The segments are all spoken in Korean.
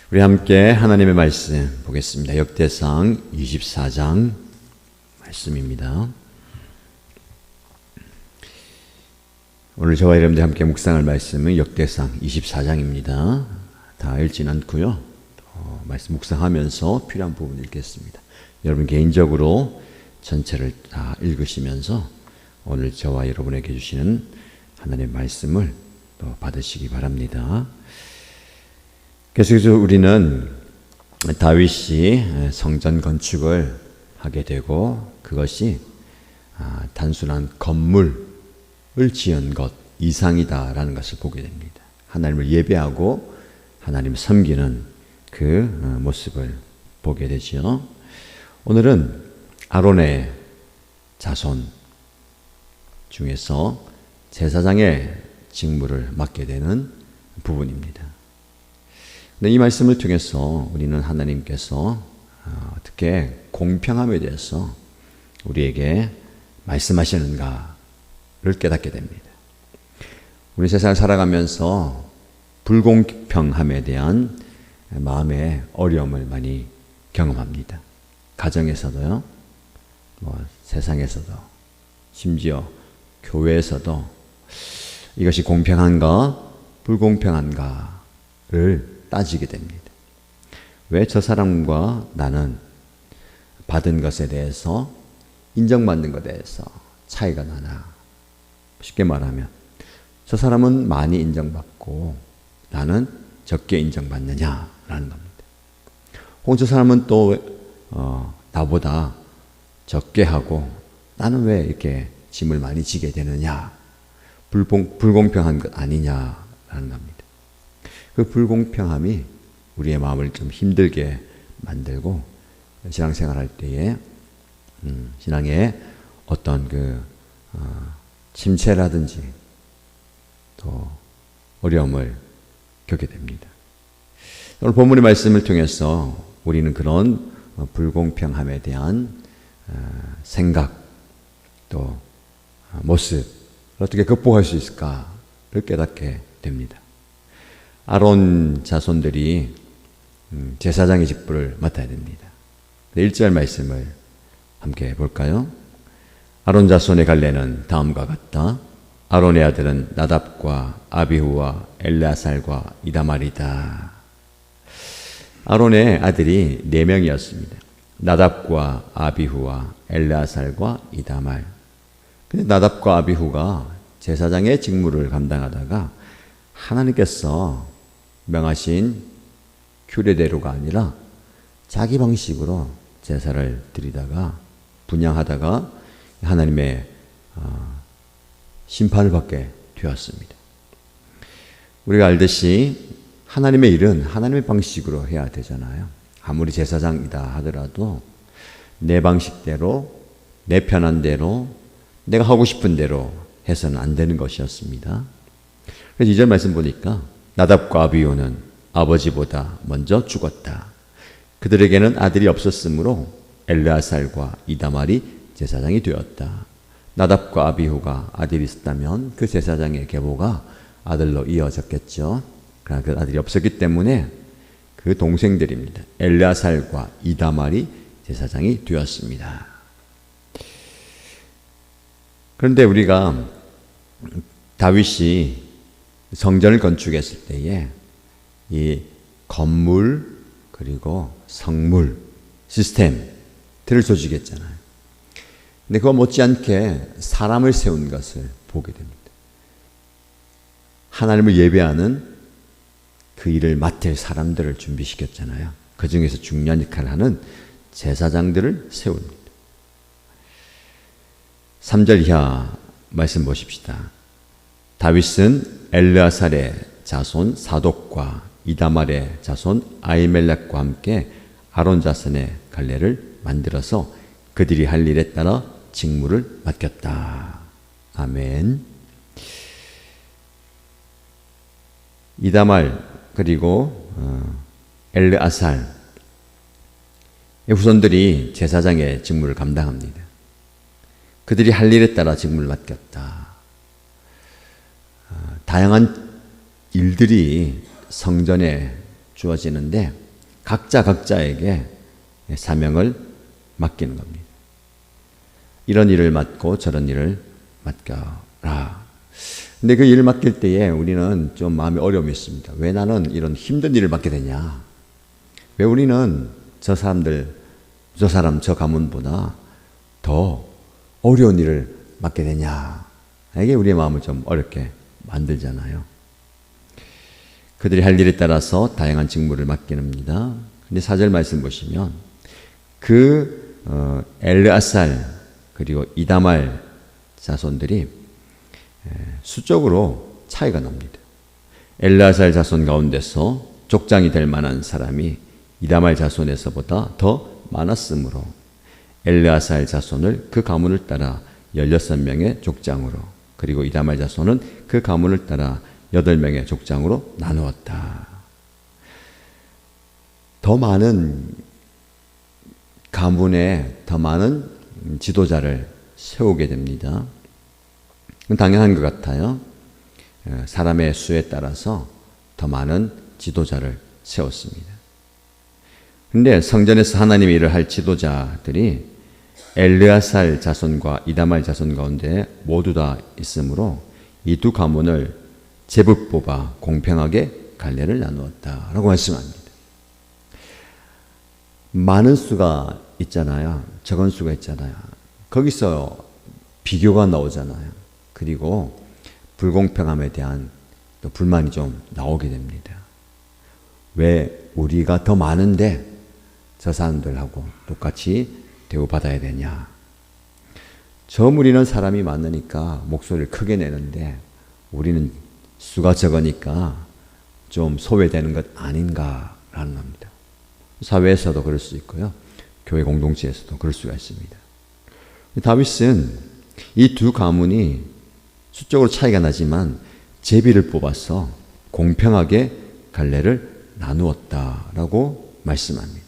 우리 함께 하나님의 말씀 보겠습니다. 역대상 24장 말씀입니다. 오늘 저와 여러분들 함께 묵상할 말씀은 역대상 24장입니다. 다 읽진 않고요. 말씀 묵상하면서 필요한 부분 읽겠습니다. 여러분 개인적으로 전체를 다 읽으시면서 오늘 저와 여러분에게 주시는 하나님의 말씀을 또 받으시기 바랍니다. 계속해서 우리는 다윗이 성전 건축을 하게 되고 그것이 단순한 건물을 지은 것 이상이다라는 것을 보게 됩니다. 하나님을 예배하고 하나님을 섬기는 그 모습을 보게 되죠. 오늘은 아론의 자손 중에서 제사장의 직무를 맡게 되는 부분입니다. 근데 이 말씀을 통해서 우리는 하나님께서 어떻게 공평함에 대해서 우리에게 말씀하시는가를 깨닫게 됩니다. 우리 세상을 살아가면서 불공평함에 대한 마음의 어려움을 많이 경험합니다. 가정에서도요, 세상에서도, 심지어 교회에서도 이것이 공평한가, 불공평한가를 따지게 됩니다. 왜 저 사람과 나는 받은 것에 대해서, 인정받는 것에 대해서 차이가 나나? 쉽게 말하면 저 사람은 많이 인정받고 나는 적게 인정받느냐라는 겁니다. 혹은 저 사람은 또 나보다 적게 하고 나는 왜 이렇게 짐을 많이 지게 되느냐? 불공평한 것 아니냐라는 겁니다. 그 불공평함이 우리의 마음을 좀 힘들게 만들고 신앙생활할 때에 신앙에 어떤 침체라든지 또 어려움을 겪게 됩니다. 오늘 본문의 말씀을 통해서 우리는 그런 불공평함에 대한 생각 또 모습을 어떻게 극복할 수 있을까를 깨닫게 됩니다. 아론 자손들이 제사장의 직분을 맡아야 됩니다. 1절 말씀을 함께 볼까요? 아론 자손의 갈래는 다음과 같다. 아론의 아들은 나답과 아비후와 엘레아살과 이다말이다. 아론의 아들이 4명이었습니다. 나답과 아비후와 엘레아살과 이다말. 근데 나답과 아비후가 제사장의 직무를 감당하다가 하나님께서 명하신 규례대로가 아니라 자기 방식으로 제사를 드리다가 분향하다가 하나님의 심판을 받게 되었습니다. 우리가 알듯이 하나님의 일은 하나님의 방식으로 해야 되잖아요. 아무리 제사장이다 하더라도 내 방식대로 내 편한 대로 내가 하고 싶은 대로 해서는 안 되는 것이었습니다. 그래서 2절 말씀 보니까 나답과 아비후는 아버지보다 먼저 죽었다. 그들에게는 아들이 없었으므로 엘레아살과 이다말이 제사장이 되었다. 나답과 아비후가 아들이 있었다면 그 제사장의 계보가 아들로 이어졌겠죠. 그러나 그 아들이 없었기 때문에 그 동생들입니다. 엘레아살과 이다말이 제사장이 되었습니다. 그런데 우리가 다윗이 성전을 건축했을 때에 이 건물 그리고 성물 시스템들을 조직했잖아요. 근데 그거 못지않게 사람을 세운 것을 보게 됩니다. 하나님을 예배하는 그 일을 맡을 사람들을 준비시켰잖아요. 그 중에서 중요한 역할을 하는 제사장들을 세웁니다. 3절 이하 말씀 보십시다. 다윗은 엘르아살의 자손 사독과 이다말의 자손 아히멜렉과 함께 아론 자손의 갈래를 만들어서 그들이 할 일에 따라 직무를 맡겼다. 아멘. 이다말 그리고 엘르아살의 후손들이 제사장의 직무를 감당합니다. 그들이 할 일에 따라 직무를 맡겼다. 다양한 일들이 성전에 주어지는데 각자에게 사명을 맡기는 겁니다. 이런 일을 맡고 저런 일을 맡겨라. 근데 그 일을 맡길 때에 우리는 좀 마음에 어려움이 있습니다. 왜 나는 이런 힘든 일을 맡게 되냐? 왜 우리는 저 사람, 저 가문보다 더 어려운 일을 맡게 되냐? 이게 우리의 마음을 좀 어렵게 만들잖아요. 그들이 할 일에 따라서 다양한 직무를 맡깁니다. 근데 4절 말씀 보시면 엘르아살 그리고 이다말 자손들이 수적으로 차이가 납니다. 엘르아살 자손 가운데서 족장이 될 만한 사람이 이다말 자손에서보다 더 많았으므로 엘르아살 자손을 그 가문을 따라 16명의 족장으로, 그리고 이다말 자손은 그 가문을 따라 8명의 족장으로 나누었다. 더 많은 가문에 더 많은 지도자를 세우게 됩니다. 당연한 것 같아요. 사람의 수에 따라서 더 많은 지도자를 세웠습니다. 그런데 성전에서 하나님의 일을 할 지도자들이 엘르아살 자손과 이다말 자손 가운데 모두 다 있으므로 이 두 가문을 제법 뽑아 공평하게 갈래를 나누었다라고 말씀합니다. 많은 수가 있잖아요. 적은 수가 있잖아요. 거기서 비교가 나오잖아요. 그리고 불공평함에 대한 또 불만이 좀 나오게 됩니다. 왜 우리가 더 많은데 저 사람들하고 똑같이 대우받아야 되냐? 저 무리는 사람이 많으니까 목소리를 크게 내는데 우리는 수가 적으니까 좀 소외되는 것 아닌가라는 겁니다. 사회에서도 그럴 수 있고요. 교회 공동체에서도 그럴 수가 있습니다. 다윗은 이 두 가문이 수적으로 차이가 나지만 제비를 뽑아서 공평하게 갈래를 나누었다라고 말씀합니다.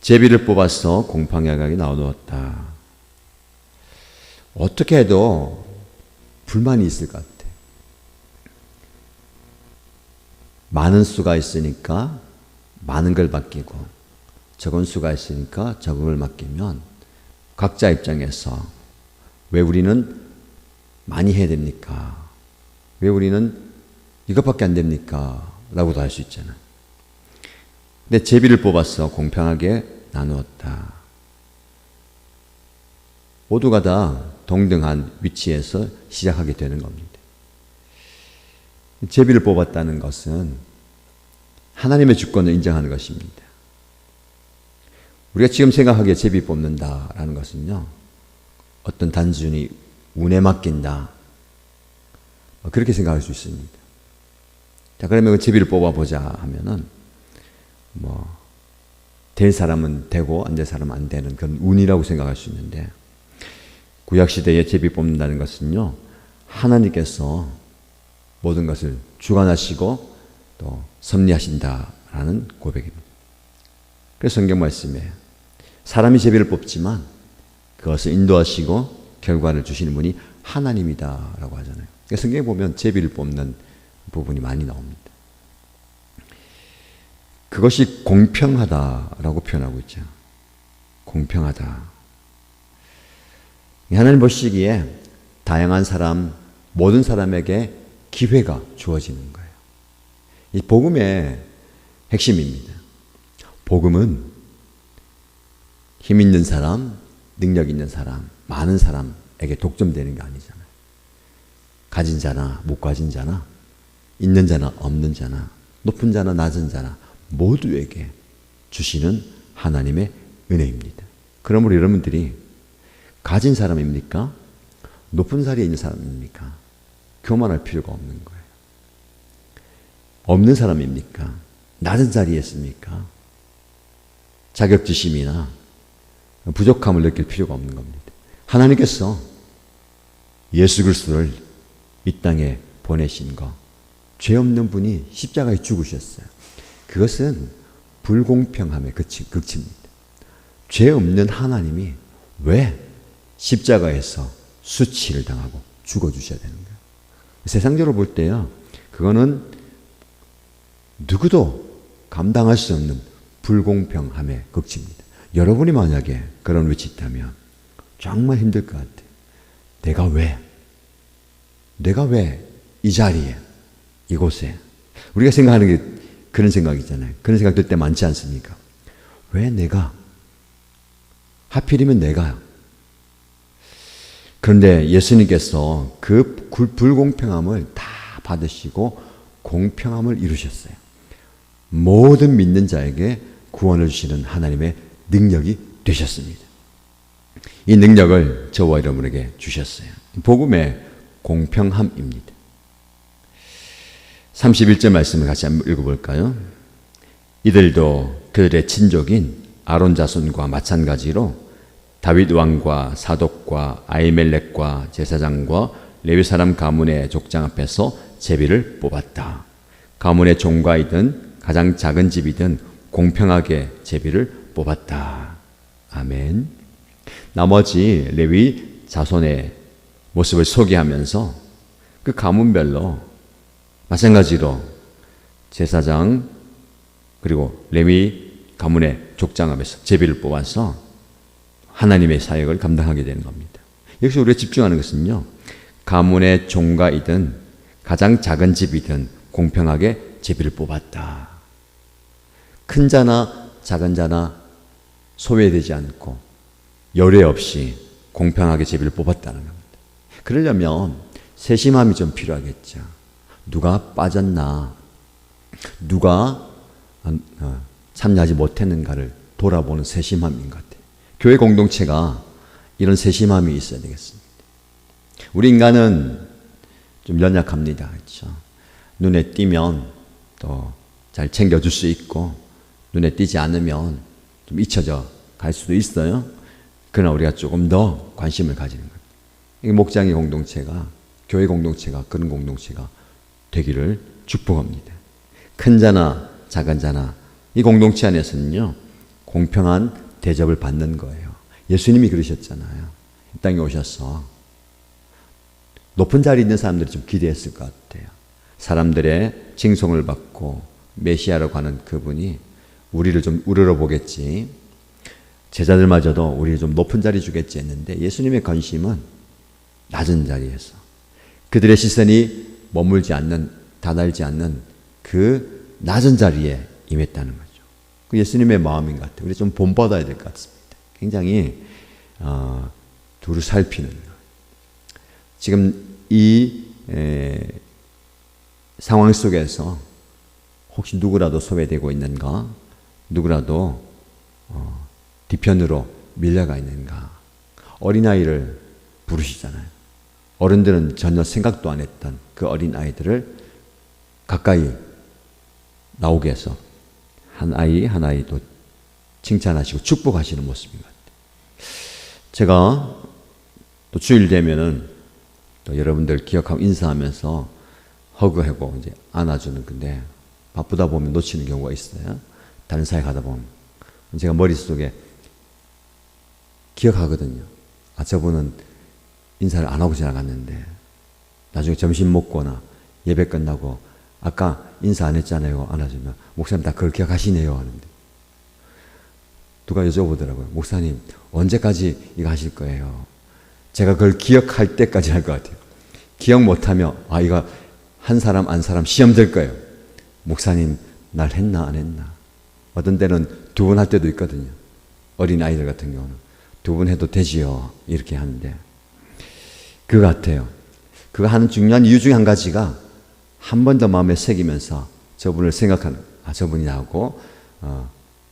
제비를 뽑아서 공평하게 나누었다. 어떻게 해도 불만이 있을 것 같아. 많은 수가 있으니까 많은 걸 맡기고 적은 수가 있으니까 적은 걸 맡기면 각자 입장에서 왜 우리는 많이 해야 됩니까? 왜 우리는 이것밖에 안 됩니까? 라고도 할 수 있잖아. 근데 제비를 뽑아서 공평하게 나누었다. 모두가 다 동등한 위치에서 시작하게 되는 겁니다. 제비를 뽑았다는 것은 하나님의 주권을 인정하는 것입니다. 우리가 지금 생각하기에 제비 뽑는다라는 것은요, 어떤 단순히 운에 맡긴다, 그렇게 생각할 수 있습니다. 자, 그러면 제비를 뽑아보자 하면은 될 사람은 되고 안 될 사람은 안 되는 그런 운이라고 생각할 수 있는데, 구약시대에 제비 뽑는다는 것은요, 하나님께서 모든 것을 주관하시고 또 섭리하신다라는 고백입니다. 그래서 성경 말씀에 사람이 제비를 뽑지만 그것을 인도하시고 결과를 주시는 분이 하나님이다라고 하잖아요. 그러니까 성경에 보면 제비를 뽑는 부분이 많이 나옵니다. 그것이 공평하다라고 표현하고 있죠. 공평하다. 하나님 보시기에 다양한 사람, 모든 사람에게 기회가 주어지는 거예요. 이 복음의 핵심입니다. 복음은 힘 있는 사람, 능력 있는 사람, 많은 사람에게 독점되는 게 아니잖아요. 가진 자나 못 가진 자나, 있는 자나 없는 자나, 높은 자나 낮은 자나 모두에게 주시는 하나님의 은혜입니다. 그러므로 여러분들이 가진 사람입니까? 높은 자리에 있는 사람입니까? 교만할 필요가 없는 거예요. 없는 사람입니까? 낮은 자리에 있습니까? 자격지심이나 부족함을 느낄 필요가 없는 겁니다. 하나님께서 예수 그리스도를 이 땅에 보내신 거, 죄 없는 분이 십자가에 죽으셨어요. 그것은 불공평함의 극치입니다. 죄 없는 하나님이 왜 십자가에서 수치를 당하고 죽어주셔야 되는 거예요? 세상적으로 볼 때요, 그거는 누구도 감당할 수 없는 불공평함의 극치입니다. 여러분이 만약에 그런 위치에 있다면 정말 힘들 것 같아요. 내가 왜 이 자리에, 이곳에. 우리가 생각하는 게 그런 생각이잖아요. 그런 생각 들 때 많지 않습니까? 왜 내가? 하필이면 내가. 그런데 예수님께서 그 불공평함을 다 받으시고 공평함을 이루셨어요. 모든 믿는 자에게 구원을 주시는 하나님의 능력이 되셨습니다. 이 능력을 저와 여러분에게 주셨어요. 복음의 공평함입니다. 31절 말씀을 같이 한번 읽어볼까요? 이들도 그들의 친족인 아론 자손과 마찬가지로 다윗 왕과 사독과 아히멜렉과 제사장과 레위 사람 가문의 족장 앞에서 제비를 뽑았다. 가문의 종가이든 가장 작은 집이든 공평하게 제비를 뽑았다. 아멘. 나머지 레위 자손의 모습을 소개하면서 그 가문별로 마찬가지로 제사장 그리고 레위 가문의 족장 앞에서 제비를 뽑아서 하나님의 사역을 감당하게 되는 겁니다. 여기서 우리가 집중하는 것은요, 가문의 종가이든 가장 작은 집이든 공평하게 제비를 뽑았다. 큰 자나 작은 자나 소외되지 않고 열애 없이 공평하게 제비를 뽑았다는 겁니다. 그러려면 세심함이 좀 필요하겠죠. 누가 빠졌나, 누가 참여하지 못했는가를 돌아보는 세심함인 것 같아요. 교회 공동체가 이런 세심함이 있어야 되겠습니다. 우리 인간은 좀 연약합니다. 그렇죠? 눈에 띄면 또 잘 챙겨줄 수 있고, 눈에 띄지 않으면 좀 잊혀져 갈 수도 있어요. 그러나 우리가 조금 더 관심을 가지는 거예요. 이게 목장의 공동체가, 교회 공동체가 그런 공동체가 되기를 축복합니다. 큰 자나 작은 자나 이 공동체 안에서는요, 공평한 대접을 받는 거예요. 예수님이 그러셨잖아요. 이 땅에 오셔서 높은 자리에 있는 사람들이 좀 기대했을 것 같아요. 사람들의 칭송을 받고 메시아라고 하는 그분이 우리를 좀 우러러보겠지, 제자들마저도 우리를 좀 높은 자리 주겠지 했는데 예수님의 관심은 낮은 자리에서 그들의 시선이 머물지 않는, 다다르지 않는 그 낮은 자리에 임했다는 거죠. 그 예수님의 마음인 것 같아요. 우리 좀 본받아야 될 것 같습니다. 굉장히 두루 살피는 거예요. 지금 이 상황 속에서 혹시 누구라도 소외되고 있는가? 누구라도 뒤편으로 밀려가 있는가? 어린아이를 부르시잖아요. 어른들은 전혀 생각도 안 했던 그 어린아이들을 가까이 나오게 해서 한 아이 한 아이도 칭찬하시고 축복하시는 모습인 것 같아요. 제가 또 주일 되면은 또 여러분들 기억하고 인사하면서 허그하고 이제 안아주는 건데 바쁘다 보면 놓치는 경우가 있어요. 다른 사회 가다 보면 제가 머릿속에 기억하거든요. 아, 저분은 인사를 안 하고 지나갔는데 나중에 점심 먹거나 예배 끝나고 아까 인사 안 했잖아요. 안아주면 목사님 다 그걸 기억하시네요 하는데 누가 여쭤보더라고요. 목사님 언제까지 이거 하실 거예요? 제가 그걸 기억할 때까지 할 것 같아요. 기억 못하면 아 이거 한 사람 안 사람 시험 될 거예요. 목사님 날 했나 안 했나. 어떤 때는 두 번 할 때도 있거든요. 어린아이들 같은 경우는 두 번 해도 되지요 이렇게 하는데 그거 같아요. 그거 하는 중요한 이유 중에 한 가지가 한 번 더 마음에 새기면서 저분을 생각하는, 아 저분이 나하고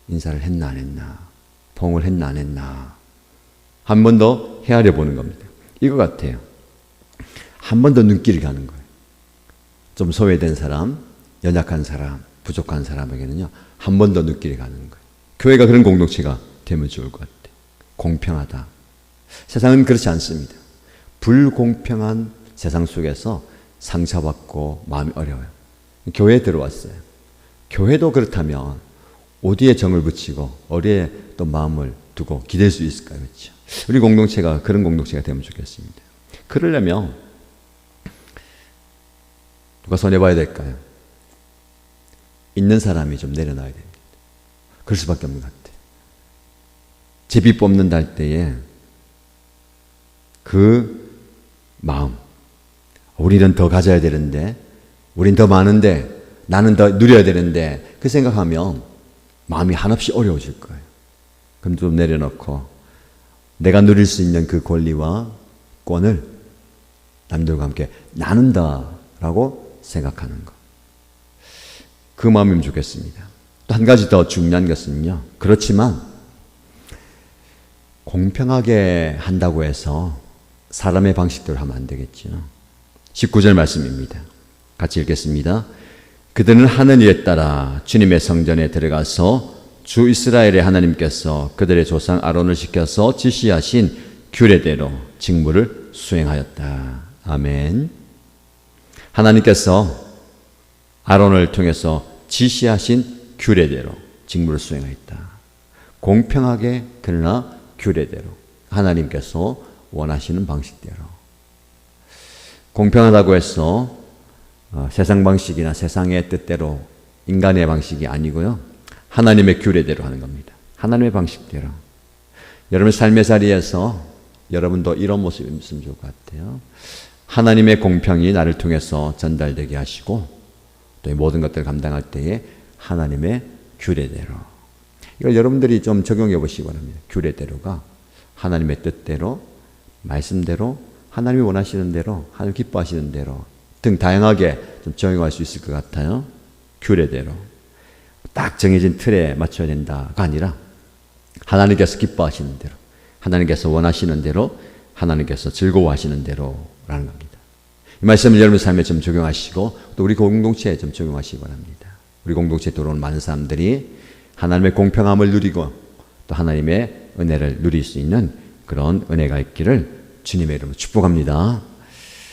인사를 했나 안 했나, 봉을 했나 안 했나 한 번 더 헤아려 보는 겁니다. 이거 같아요. 한 번 더 눈길이 가는 거예요. 좀 소외된 사람, 연약한 사람, 부족한 사람에게는요 한 번 더 눈길이 가는 거예요. 교회가 그런 공동체가 되면 좋을 것 같아요. 공평하다. 세상은 그렇지 않습니다. 불공평한 세상 속에서 상처받고 마음이 어려워요. 교회에 들어왔어요. 교회도 그렇다면 어디에 정을 붙이고 어디에 또 마음을 두고 기댈 수 있을까요? 그렇죠? 우리 공동체가 그런 공동체가 되면 좋겠습니다. 그러려면 누가 손해봐야 될까요? 있는 사람이 좀 내려놔야 됩니다. 그럴 수밖에 없는 것 같아요. 제비 뽑는다 할 때에 그 마음, 우리는 더 가져야 되는데, 우린 더 많은데, 나는 더 누려야 되는데, 그 생각하면 마음이 한없이 어려워질 거예요. 그럼 좀 내려놓고 내가 누릴 수 있는 그 권리와 권을 남들과 함께 나눈다라고 생각하는 것. 그 마음이면 좋겠습니다. 또 한 가지 더 중요한 것은요. 그렇지만 공평하게 한다고 해서 사람의 방식대로 하면 안 되겠죠. 19절 말씀입니다. 같이 읽겠습니다. 그들은 하는 일에 따라 주님의 성전에 들어가서 주 이스라엘의 하나님께서 그들의 조상 아론을 시켜서 지시하신 규례대로 직무를 수행하였다. 아멘. 하나님께서 아론을 통해서 지시하신 규례대로 직무를 수행하였다. 공평하게 그러나 규례대로 하나님께서 원하시는 방식대로. 공평하다고 해서 세상 방식이나 세상의 뜻대로 인간의 방식이 아니고요. 하나님의 규례대로 하는 겁니다. 하나님의 방식대로. 여러분 삶의 자리에서 여러분도 이런 모습이 있으면 좋을 것 같아요. 하나님의 공평이 나를 통해서 전달되게 하시고 또 이 모든 것들을 감당할 때에 하나님의 규례대로. 이걸 여러분들이 좀 적용해 보시기 바랍니다. 규례대로가 하나님의 뜻대로, 말씀대로, 하나님이 원하시는 대로, 하나님 기뻐하시는 대로 등 다양하게 좀 적용할 수 있을 것 같아요. 규례대로. 딱 정해진 틀에 맞춰야 된다가 아니라 하나님께서 기뻐하시는 대로, 하나님께서 원하시는 대로, 하나님께서 즐거워하시는 대로라는 겁니다. 이 말씀을 여러분 삶에 좀 적용하시고 또 우리 공동체에 좀 적용하시기 바랍니다. 우리 공동체에 들어오는 많은 사람들이 하나님의 공평함을 누리고 또 하나님의 은혜를 누릴 수 있는 그런 은혜가 있기를 주님의 이름으로 축복합니다.